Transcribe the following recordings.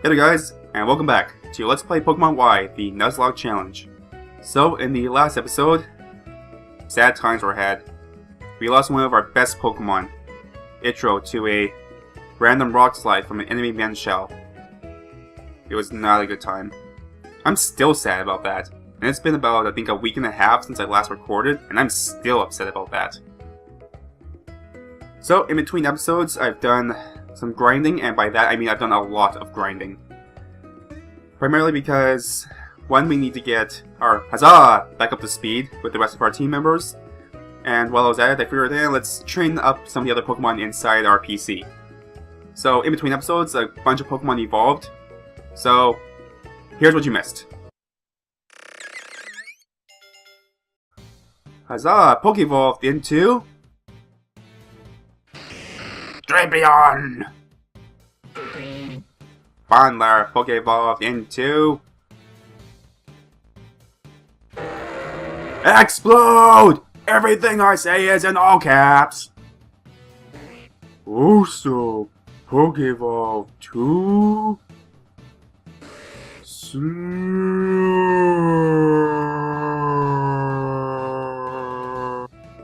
Hey there guys, and welcome back to Let's Play Pokemon Y, the Nuzlocke Challenge. So, in the last episode, sad times were had. We lost one of our best Pokemon, Itro, to a random rock slide from an enemy man shell. It was not a good time. I'm still sad about that, and it's been about, I think, a week and a half since I last recorded, and I'm still upset about that. So, in between episodes, I've done some grinding, and by that I mean I've done a lot of grinding. Primarily because, one, we need to get our Huzzah back up to speed with the rest of our team members, and while I was at it I figured, let's train up some of the other Pokemon inside our PC. So in between episodes, a bunch of Pokemon evolved, so here's what you missed. Huzzah! Pokevolved into... Drapion! Bondler Pokevolved into... Explode! Everything I say is in all caps! Also, Pokevolved to...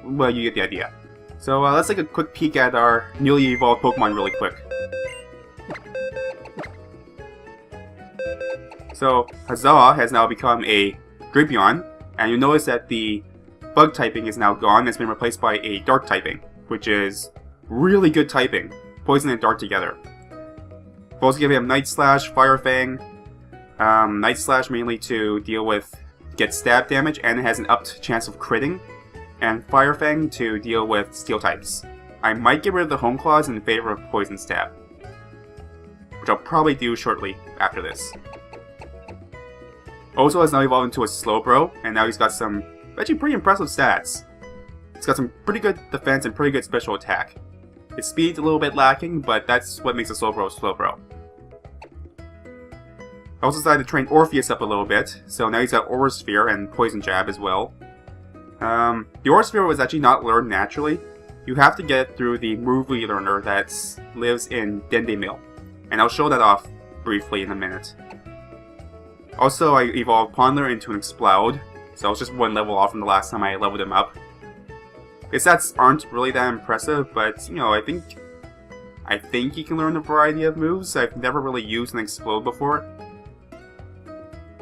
Well, you get the idea. So let's take a quick peek at our newly evolved Pokemon really quick. So Huzzah has now become a Drapion, and you notice that the bug typing is now gone and it's been replaced by a dark typing, which is really good typing. Poison and dark together. We've also given him Night Slash, Fire Fang. Night Slash mainly to deal with get stab damage, and it has an upped chance of critting. And Fire Fang to deal with steel types. I might get rid of the Home Claws in favor of Poison Stab, which I'll probably do shortly after this. Also has now evolved into a Slowbro, and now he's got some actually pretty impressive stats. He's got some pretty good defense and pretty good special attack. His speed's a little bit lacking, but that's what makes a Slowbro. I also decided to train Orpheus up a little bit, so now he's got Aura Sphere and Poison Jab as well. The Aura Sphere was actually not learned naturally. You have to get it through the move learner that lives in Dendemill, and I'll show that off briefly in a minute. Also, I evolved Pondler into an Explode, so I was just one level off from the last time I leveled him up. His stats aren't really that impressive, but, you know, I think he can learn a variety of moves. I've never really used an Explode before.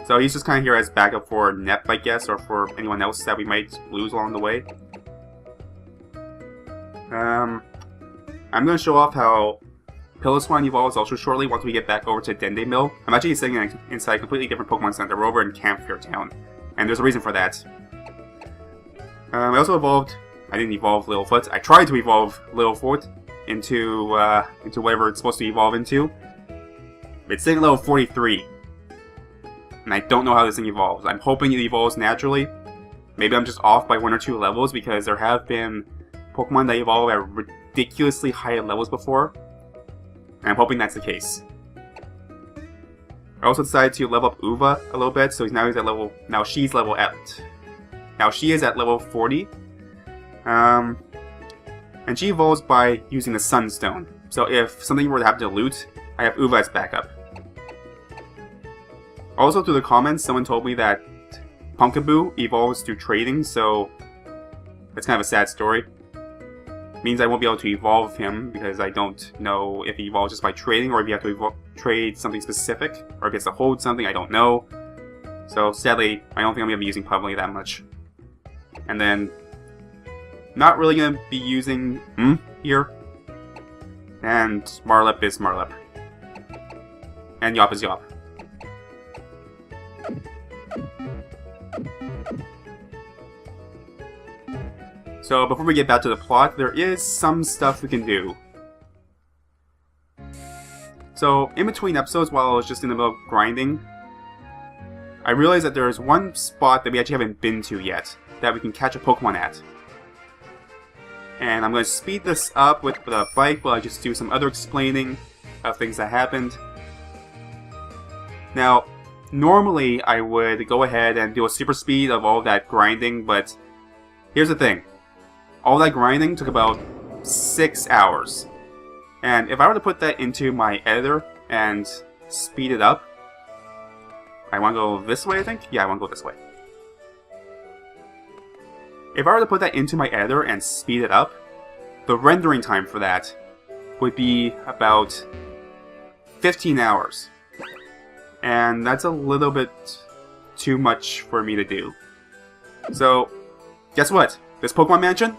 So he's just kind of here as backup for Nep, I guess, or for anyone else that we might lose along the way. I'm going to show off how Piloswine evolves also shortly once we get back over to Dendemill. I'm actually sitting inside a completely different Pokemon Center. We're over in Campfire Town, and there's a reason for that. I also evolved... I didn't evolve Littlefoot. I tried to evolve Littlefoot into whatever it's supposed to evolve into. It's sitting at level 43. And I don't know how this thing evolves. I'm hoping it evolves naturally. Maybe I'm just off by 1 or 2 levels, because there have been Pokemon that evolve at ridiculously high levels before. And I'm hoping that's the case. I also decided to level up Uva a little bit, so now she is at level 40. And she evolves by using the Sunstone. So if something were to happen to Lute, I have Uva as backup. Also, through the comments, someone told me that Pumpkaboo evolves through trading, so that's kind of a sad story. Means I won't be able to evolve him, because I don't know if he evolves just by trading, or if you have to trade something specific, or if he has to hold something, I don't know. So, sadly, I don't think I'm going to be using Pummeling that much. And then, not really going to be using here. And Marlep is Marlep. And Yop is Yop. So before we get back to the plot, there is some stuff we can do. So in between episodes, while I was just in the middle of grinding, I realized that there is one spot that we actually haven't been to yet that we can catch a Pokemon at. And I'm going to speed this up with a bike while I just do some other explaining of things that happened. Now, normally I would go ahead and do a super speed of all that grinding, but here's the thing. All that grinding took about 6 hours. And if I were to put that into my editor and speed it up. I want to go this way, I think? Yeah, I want to go this way. If I were to put that into my editor and speed it up, the rendering time for that would be about 15 hours. And that's a little bit too much for me to do. So, guess what? This Pokemon Mansion,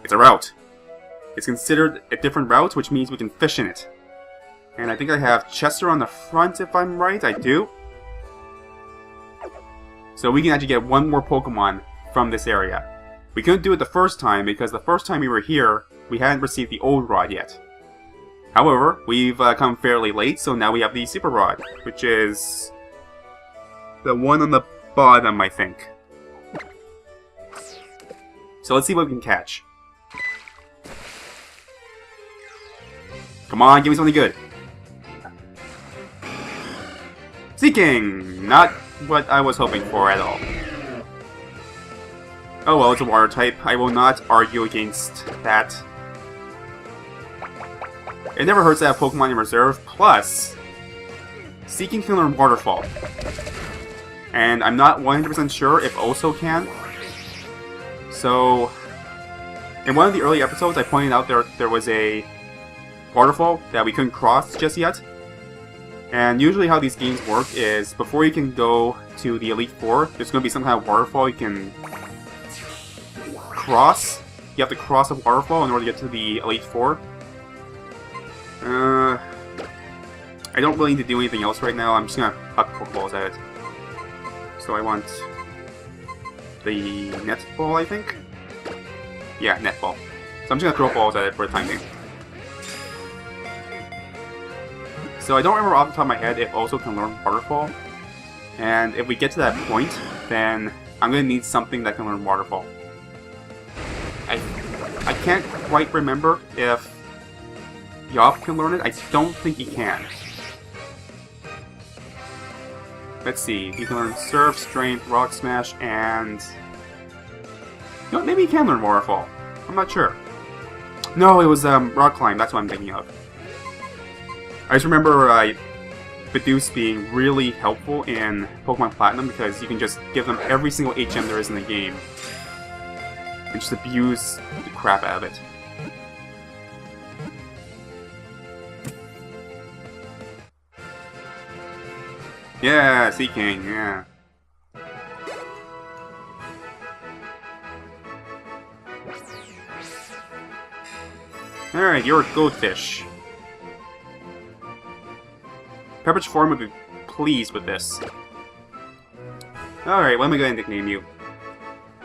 it's a route. It's considered a different route, which means we can fish in it. And I think I have Chester on the front, if I'm right. I do. So we can actually get one more Pokemon from this area. We couldn't do it the first time, because the first time we were here, we hadn't received the old rod yet. However, we've come fairly late, so now we have the Super Rod, which is the one on the bottom, I think. So let's see what we can catch. Come on, give me something good. Seeking! Not what I was hoping for at all. Oh well, it's a water type. I will not argue against that. It never hurts to have Pokemon in reserve, plus Seeking can learn Waterfall. And I'm not 100% sure if Oso can. So, in one of the early episodes I pointed out there was a waterfall that we couldn't cross just yet. And usually how these games work is, before you can go to the Elite Four, there's going to be some kind of waterfall you can cross. You have to cross a waterfall in order to get to the Elite Four. I don't really need to do anything else right now. I'm just going to huck Pokeballs at it. So I want the netball, I think? Yeah, netball. So I'm just going to throw balls at it for the time being. So I don't remember off the top of my head if Oso can learn Waterfall. And if we get to that point, then I'm going to need something that can learn Waterfall. I can't quite remember if Yop can learn it. I don't think he can. Let's see. He can learn Surf, Strength, Rock Smash, and... You know, maybe he can learn Waterfall. I'm not sure. No, it was Rock Climb. That's what I'm thinking of. I just remember Bidoof being really helpful in Pokemon Platinum because you can just give them every single HM there is in the game and just abuse the crap out of it. Yeah, Seeking, yeah. Alright, you're a goldfish. Pepperidge Farm would be pleased with this. Alright, what am I going to nickname you?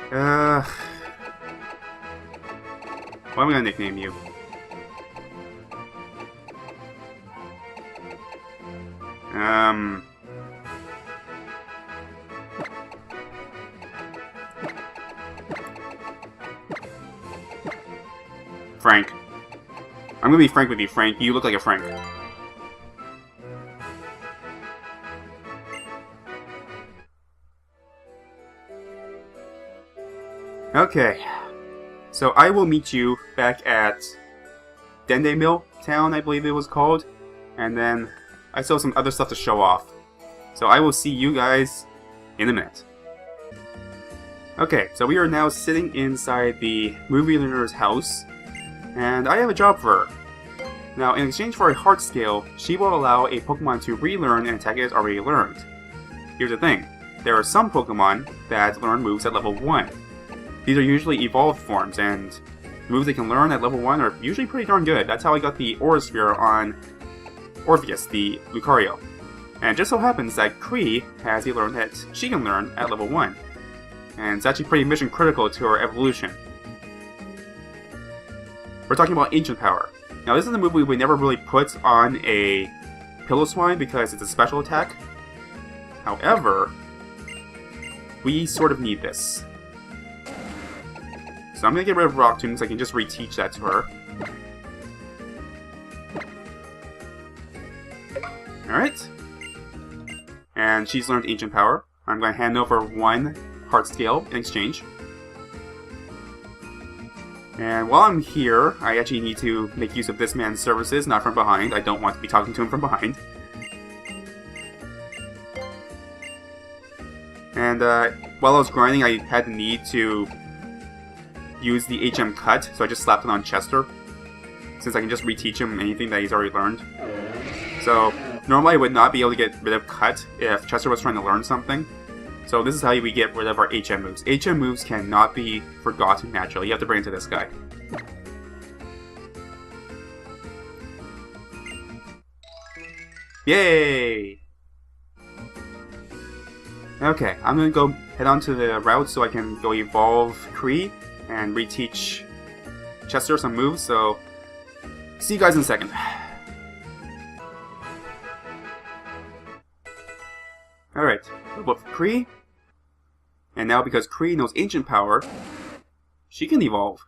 What am I going to nickname you? Frank. I'm gonna be frank with you, Frank. You look like a Frank. Okay. So I will meet you back at Dende Mill Town, I believe it was called. And then I still have some other stuff to show off. So I will see you guys in a minute. Okay, so we are now sitting inside the movie learner's house. And I have a job for her. Now, in exchange for a heart scale, she will allow a Pokemon to relearn an attack it has already learned. Here's the thing. There are some Pokemon that learn moves at level 1. These are usually evolved forms, and moves they can learn at level 1 are usually pretty darn good. That's how I got the Aura Sphere on Orpheus, the Lucario. And it just so happens that Cree has a learn that she can learn at level 1. And it's actually pretty mission critical to her evolution. We're talking about Ancient Power. Now this is a move we would never really put on a Piloswine because it's a special attack. However, we sort of need this. So I'm going to get rid of Rock Tomb so I can just reteach that to her. Alright. And she's learned Ancient Power. I'm going to hand over one Heart Scale in exchange. And while I'm here, I actually need to make use of this man's services, not from behind. I don't want to be talking to him from behind. And while I was grinding, I had the need to use the HM cut, so I just slapped it on Chester, since I can just reteach him anything that he's already learned. So normally I would not be able to get rid of cut if Chester was trying to learn something. So this is how we get rid of our HM moves. HM moves cannot be forgotten naturally. You have to bring it to this guy. Yay! Okay, I'm gonna go head on to the route so I can go evolve Kree and reteach Chester some moves, so see you guys in a second. Alright, level up Kree. And now because Kree knows ancient power, she can evolve.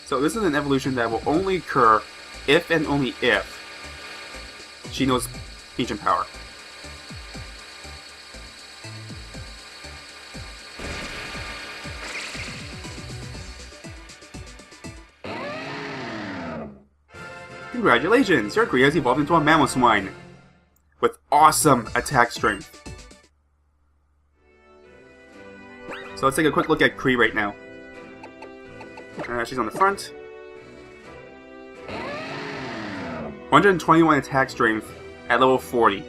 So this is an evolution that will only occur if and only if she knows ancient power. Congratulations! Your Kree has evolved into a Mamoswine with awesome attack strength. So let's take a quick look at Kree right now. She's on the front. 121 attack strength at level 40.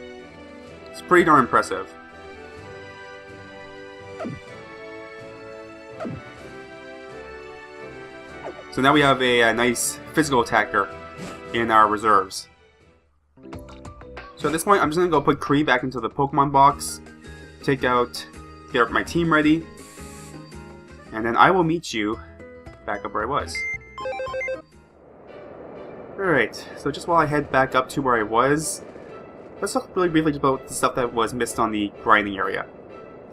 It's pretty darn impressive. So now we have a nice physical attacker in our reserves. So at this point, I'm just gonna go put Kree back into the Pokemon box, get my team ready, and then I will meet you back up where I was. Alright, so just while I head back up to where I was, let's talk really briefly about the stuff that was missed on the grinding area.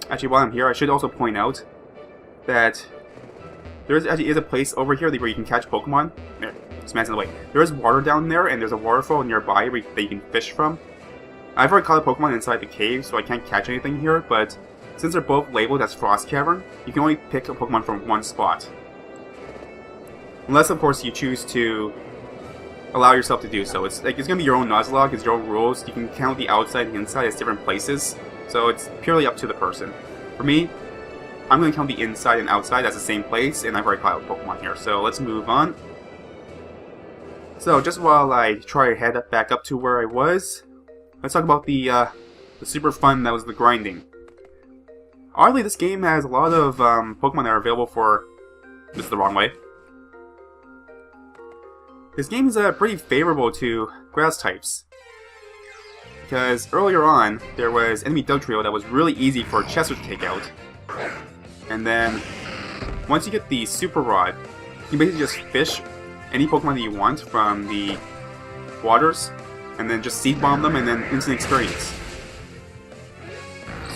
Actually, while I'm here, I should also point out that there actually is a place over here where you can catch Pokemon. There, this man's in the way. There is water down there, and there's a waterfall nearby that you can fish from. I've already caught a Pokemon inside the cave, so I can't catch anything here, but since they're both labeled as Frost Cavern, you can only pick a Pokemon from one spot. Unless, of course, you choose to allow yourself to do so. It's gonna be your own Nuzlocke, it's your own rules. You can count the outside and the inside as different places, so it's purely up to the person. For me, I'm gonna count the inside and outside as the same place, and I've already caught a Pokemon here, so let's move on. So, just while I try to head back up to where I was, let's talk about the super fun that was the grinding. Oddly, this game has a lot of Pokemon that are available for... This is the wrong way. This game is pretty favorable to grass types. Because earlier on, there was enemy Dugtrio that was really easy for Chester to take out. And then, once you get the Super Rod, you can basically just fish any Pokemon that you want from the waters, and then just Seed Bomb them, and then instant experience.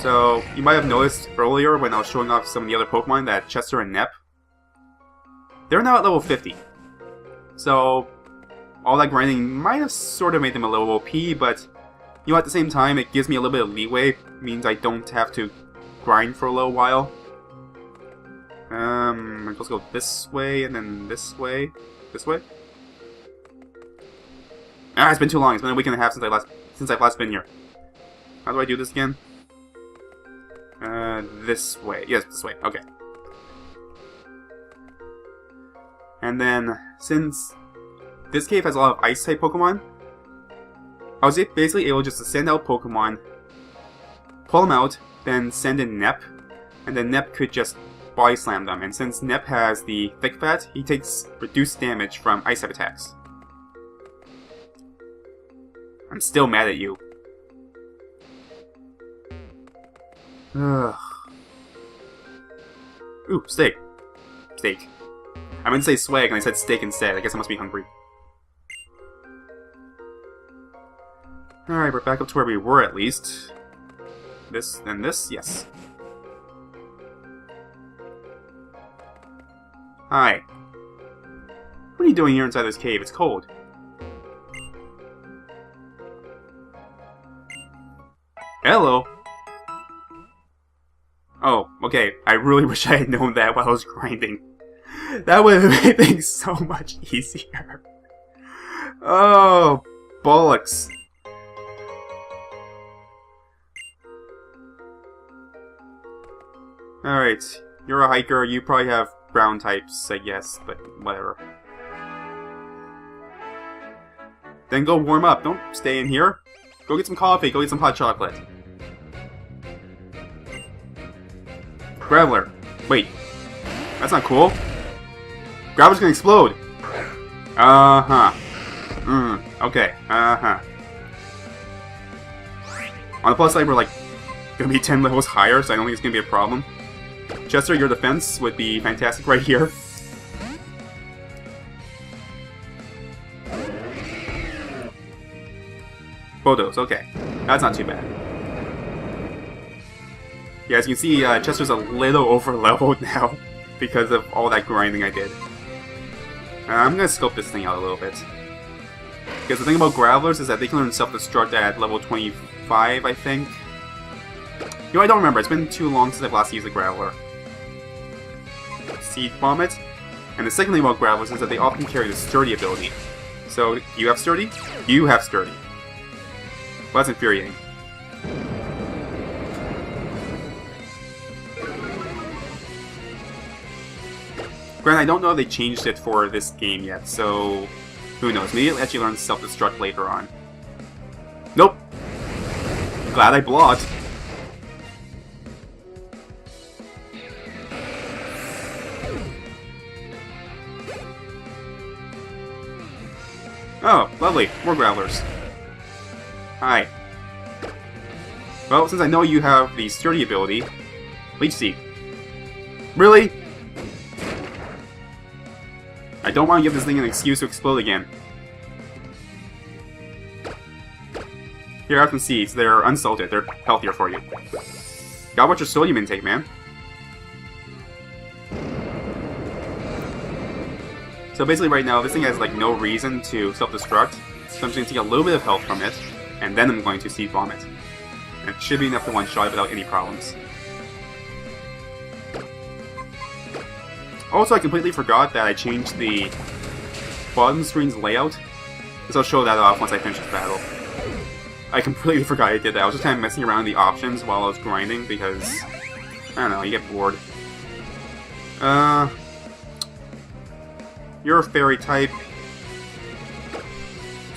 So, you might have noticed earlier when I was showing off some of the other Pokemon that Chester and Nep, they're now at level 50. So, all that grinding might have sort of made them a little OP, but, you know, at the same time, it gives me a little bit of leeway. It means I don't have to grind for a little while. Let's go this way, and then this way. This way? Ah, it's been too long. It's been a week and a half since I've last been here. How do I do this again? This way. Yes, this way. Okay. And then, since this cave has a lot of Ice-type Pokemon, I was basically able just to send out Pokemon, pull them out, then send in Nep, and then Nep could just body slam them. And since Nep has the Thick Fat, he takes reduced damage from Ice-type attacks. I'm still mad at you. Ugh. Ooh, steak. Steak. I meant to say swag and I said steak instead. I guess I must be hungry. Alright, we're back up to where we were at least. This, and this? Yes. Hi. What are you doing here inside this cave? It's cold. Hello. Oh, okay. I really wish I had known that while I was grinding. That would have made things so much easier. Oh, bollocks. Alright, you're a hiker, you probably have ground types, I guess, but whatever. Then go warm up, don't stay in here. Go get some coffee, go get some hot chocolate. Graveler. Wait. That's not cool. Graveler's gonna explode. Uh-huh. Okay. Uh-huh. On the plus side, we're like gonna be 10 levels higher, so I don't think it's gonna be a problem. Chester, your defense would be fantastic right here. Photos, okay. That's not too bad. Yeah, as you can see, Chester's a little over-leveled now because of all that grinding I did. I'm gonna scope this thing out a little bit. Because the thing about Gravelers is that they can learn self-destruct at level 25, I think. You know, I don't remember. It's been too long since I've last used a Graveler. Seed Vomit. And the second thing about Gravelers is that they often carry the Sturdy ability. So, you have Sturdy? You have Sturdy. Well, that's infuriating. Granted, I don't know if they changed it for this game yet, so who knows? Maybe it'll actually learn self-destruct later on. Nope! Glad I blocked. Oh, lovely. More Gravelers. Hi. Well, since I know you have the Sturdy ability, Leech Seed. Really? I don't want to give this thing an excuse to explode again. Here, have some seeds. They're unsalted. They're healthier for you. Gotta watch your sodium intake, man. So basically right now, this thing has like no reason to self-destruct. So I'm just going to take a little bit of health from it, and then I'm going to Seed Vomit. And it should be enough to one-shot it without any problems. Also, I completely forgot that I changed the bottom screen's layout. So I'll show that off once I finish this battle. I completely forgot I did that. I was just kind of messing around with the options while I was grinding because, I don't know, you get bored. You're a fairy type.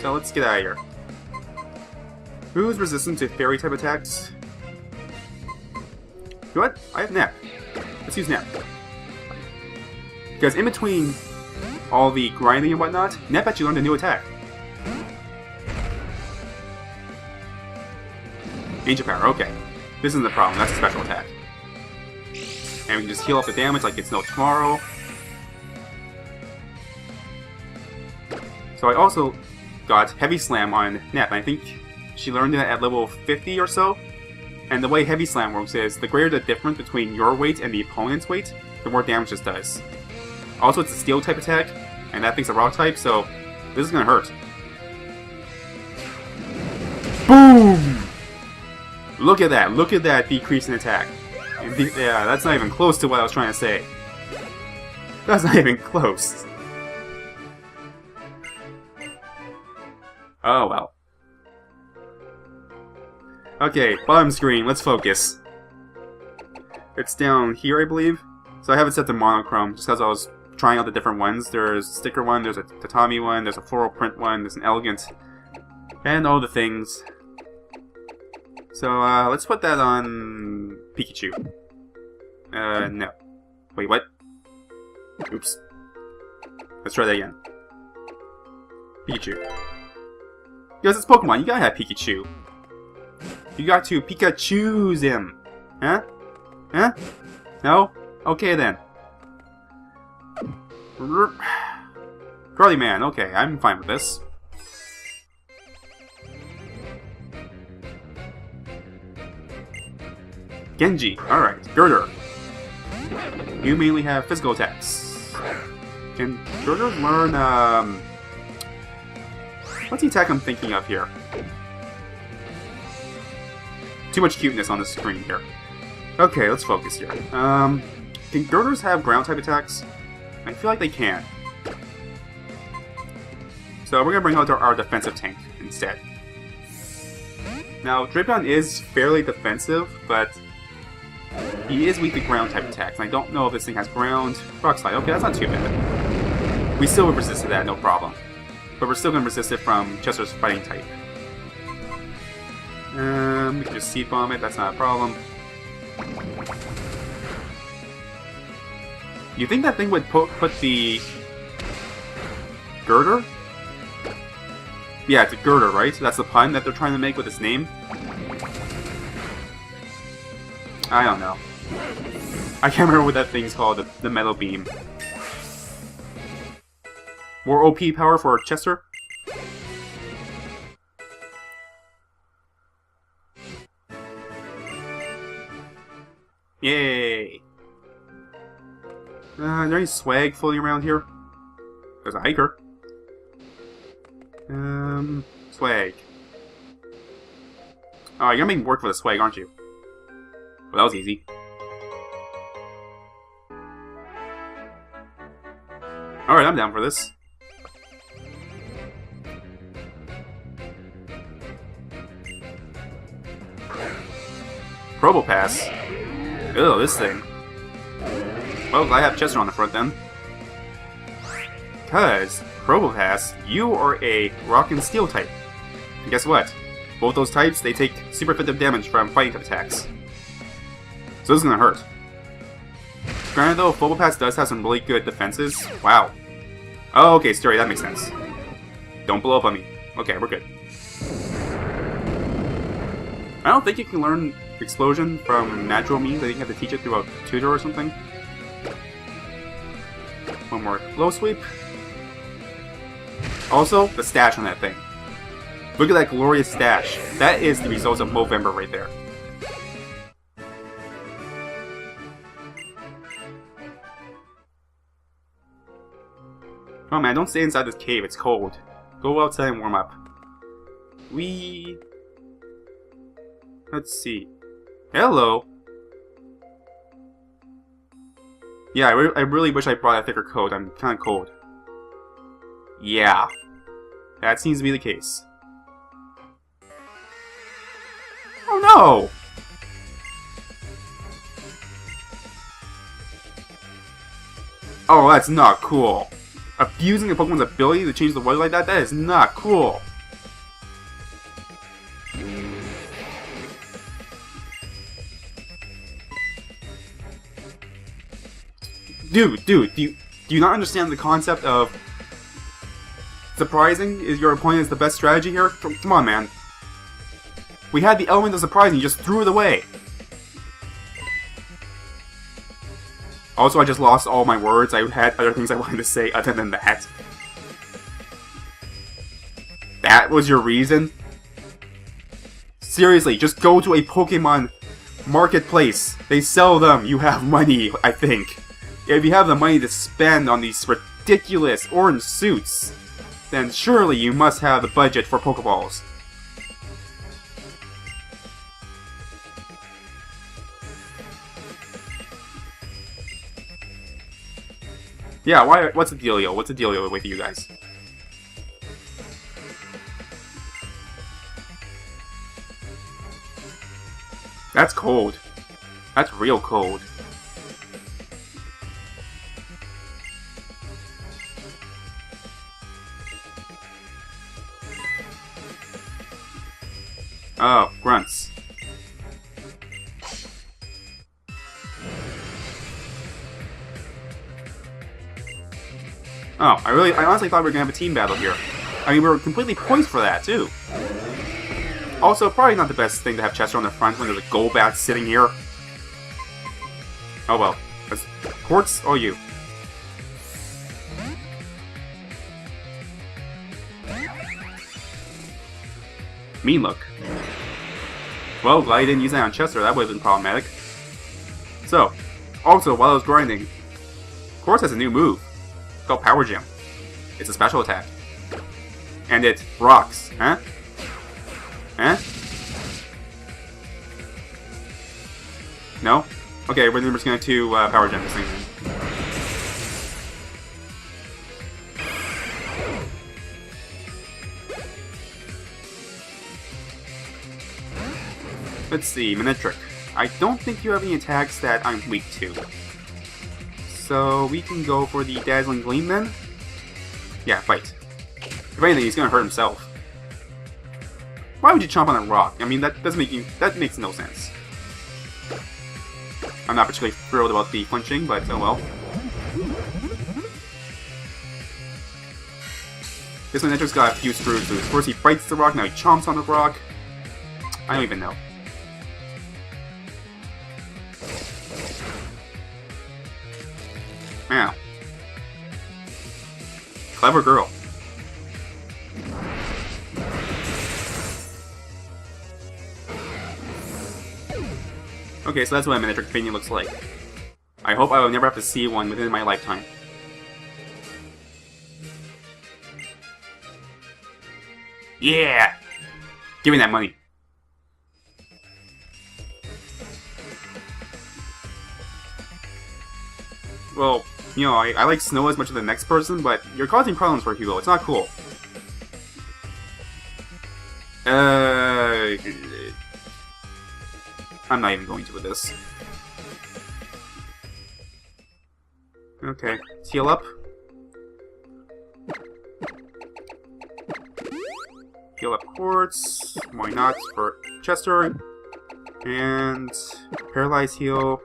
So let's get out of here. Who's resistant to fairy type attacks? You know what? I have Nap. Let's use Nap. Because in between all the grinding and whatnot, Nap actually learned a new attack. Ancient Power, okay. This isn't the problem, that's a special attack. And we can just heal up the damage like it's no tomorrow. So I also got Heavy Slam on Nap, and I think she learned it at level 50 or so. And the way Heavy Slam works is, the greater the difference between your weight and the opponent's weight, the more damage this does. Also, it's a Steel type attack, and that thing's a Rock type, so this is gonna hurt. Boom! Look at that decrease in attack. Yeah, that's not even close to what I was trying to say. That's not even close. Oh well. Okay, bottom screen, let's focus. It's down here, I believe. So I have it set to monochrome, just because I was trying out the different ones. There's a sticker one, there's a tatami one, there's a floral print one, there's an elegant, and all the things. So, let's put that on Pikachu. No. Wait, what? Oops. Let's try that again. Pikachu. Because it's Pokemon, you gotta have Pikachu. You got to Pikachu's him. Huh? Huh? No? Okay then. Curly Man, okay, I'm fine with this. Genji, alright. Girder. You mainly have physical attacks. Can Girder learn, what's the attack I'm thinking of here? Too much cuteness on the screen here. Okay, let's focus here. Can Girders have ground type attacks? I feel like they can. So we're gonna bring out our defensive tank instead. Now, Drapion is fairly defensive, but He is weak to ground type attacks, and I don't know if this thing has ground. Rock slide. Okay, that's not too bad. We still would resist to that, no problem. But we're still going to resist it from Chester's fighting type. We can just seed bomb it, that's not a problem. You think that thing would put the girder? Yeah, it's a girder, right? So that's the pun that they're trying to make with its name? I don't know. I can't remember what that thing's called, the metal beam. More OP power for Chester? Yay! Is there any swag floating around here? There's a hiker. Swag. Oh, you're gonna make me work for the swag, aren't you? Well, that was easy. Alright, I'm down for this. Probopass. Ew, this thing. Well, I have Chester on the front then. Cause, Probopass, you are a Rock and Steel type. And guess what? Both those types, they take super effective damage from fighting type attacks. So this is gonna hurt. Granted though, Probopass does have some really good defenses. Wow. Oh, okay, Story, that makes sense. Don't blow up on me. Okay, we're good. I don't think you can learn Explosion from natural means. I think you have to teach it through a tutor or something. One more Glow Sweep. Also, the stash on that thing. Look at that glorious stash. That is the results of Movember right there. Oh man, don't stay inside this cave, it's cold. Go outside and warm up. Let's see. Hello! Yeah, I really wish I brought a thicker coat. I'm kinda cold. Yeah. That seems to be the case. Oh no! Oh, that's not cool. Abusing a Pokemon's ability to change the weather like that, that is not cool. Dude, do you not understand the concept of surprising is your opponent is the best strategy here? Come on, man. We had the element of surprising, you just threw it away. Also, I just lost all my words. I had other things I wanted to say other than that. That was your reason? Seriously, just go to a Pokemon marketplace. They sell them. You have money, I think. If you have the money to spend on these ridiculous orange suits, then surely you must have the budget for Pokeballs. Yeah, what's the dealio? What's the dealio with you guys? That's cold. That's real cold. Oh, grunts. Oh, I honestly thought we were gonna have a team battle here. I mean, we were completely poised for that, too. Also, probably not the best thing to have Chester on the front when there's a Golbat sitting here. Oh well. Quartz, oh you. Mean look. Well, glad I didn't use that on Chester, that would have been problematic. So, also, while I was grinding, Quartz has a new move. It's called Power Gem. It's a special attack. And it rocks, huh? Huh? No? Okay, we're just going to Power Gem this thing. Let's see, Manectric. I don't think you have any attacks that I'm weak to. So we can go for the Dazzling Gleam then. Yeah, fight. If anything, he's gonna hurt himself. Why would you chomp on a rock? I mean, that makes no sense. I'm not particularly thrilled about the flinching, but oh well. This one just got a few screws loose. First he bites the rock, now he chomps on the rock. I don't even know. Wow. Clever girl. Okay, so that's what a miniature companion looks like. I hope I will never have to see one within my lifetime. Yeah! Give me that money. Well, you know, I like snow as much as the next person, but you're causing problems for Hugo. It's not cool. I'm not even going to with this. Okay, let's heal up. Heal up Quartz. Why not for Chester? And Paralyze heal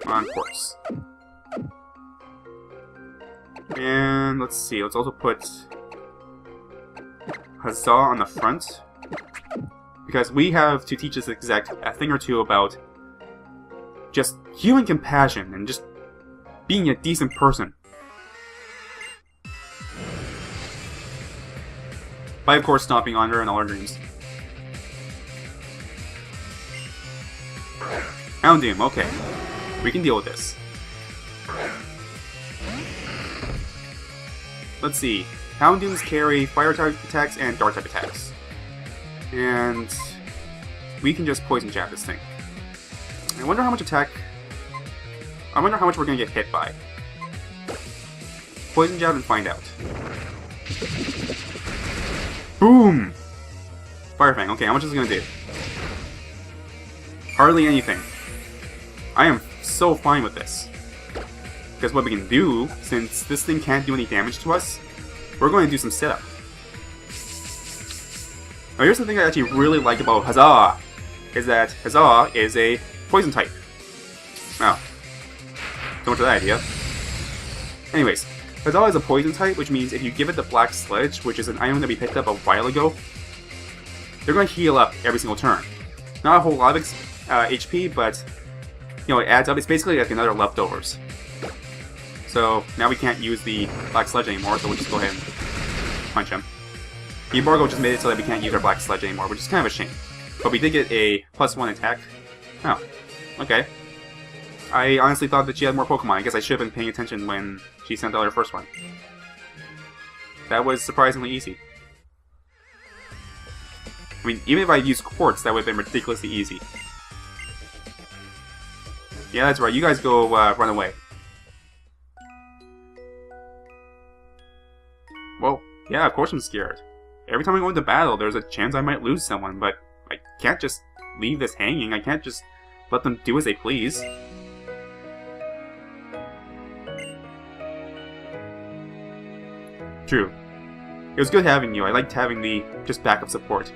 on Quartz. And let's see, let's also put Huzzah on the front. Because we have to teach this exec a thing or two about just human compassion and just being a decent person. By, of course, stomping on her in all our dreams. Houndoom, okay. We can deal with this. Let's see. Houndooms carry fire type attacks and dark type attacks. And we can just poison jab this thing. I wonder how much attack... I wonder how much we're gonna get hit by. Poison jab and find out. Boom! Fire Fang, okay, how much is it gonna do? Hardly anything. I am so fine with this. Because what we can do, since this thing can't do any damage to us, we're going to do some setup. Now here's the thing I actually really like about Huzzah, is that Huzzah is a poison type. Wow. So much for that idea. Anyways, Huzzah is a poison type, which means if you give it the Black Sledge, which is an item that we picked up a while ago, they're going to heal up every single turn. Not a whole lot of HP, but you know, it adds up. It's basically like another leftovers. So now we can't use the Black Sledge anymore, so we'll just go ahead and punch him. The embargo just made it so that we can't use our Black Sledge anymore, which is kind of a shame. But we did get a +1 attack. Oh, okay. I honestly thought that she had more Pokemon. I guess I should have been paying attention when she sent out her first one. That was surprisingly easy. I mean, even if I used Quartz, that would have been ridiculously easy. Yeah, that's right. You guys go run away. Well, yeah, of course I'm scared. Every time I go into battle, there's a chance I might lose someone, but I can't just leave this hanging. I can't just let them do as they please. True. It was good having you. I liked having the just backup support.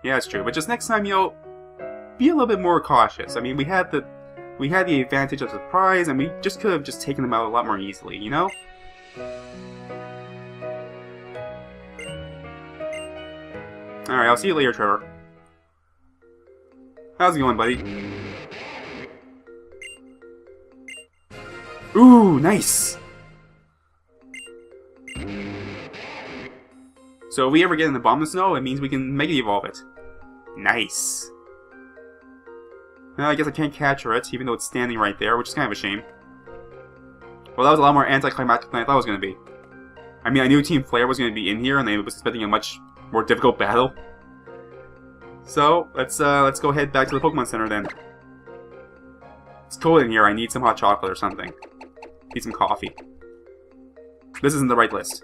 Yeah, it's true. But just next time, you know, be a little bit more cautious. I mean, we had the advantage of surprise, and we just could have just taken them out a lot more easily, you know? Alright, I'll see you later, Trevor. How's it going, buddy? Ooh, nice! So if we ever get in the Bomb of Snow, it means we can Mega Evolve it. Nice. Well, I guess I can't capture it, even though it's standing right there, which is kind of a shame. Well, that was a lot more anticlimactic than I thought it was going to be. I mean, I knew Team Flare was going to be in here, and I was expecting a much more difficult battle. So, let's go head back to the Pokemon Center then. It's cold in here, I need some hot chocolate or something. Need some coffee. This isn't the right list.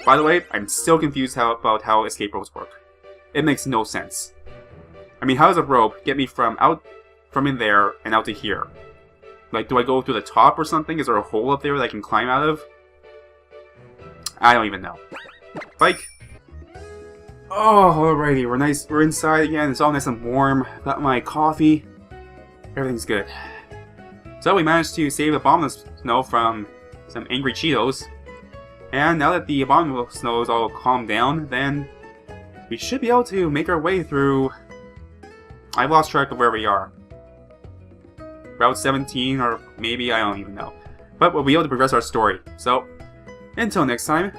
By the way, I'm still confused about how escape ropes work. It makes no sense. I mean, how does a rope get me from in there and out to here? Like, do I go through the top or something? Is there a hole up there that I can climb out of? I don't even know. Bike! Oh, alrighty, we're inside again, it's all nice and warm. Got my coffee. Everything's good. So we managed to save the abominable snow from some angry Cheetos. And now that the abominable snow is all calmed down, then we should be able to make our way through... I've lost track of where we are. Route 17, or maybe, I don't even know. But we'll be able to progress our story. So, until next time,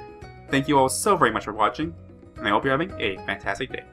thank you all so very much for watching, and I hope you're having a fantastic day.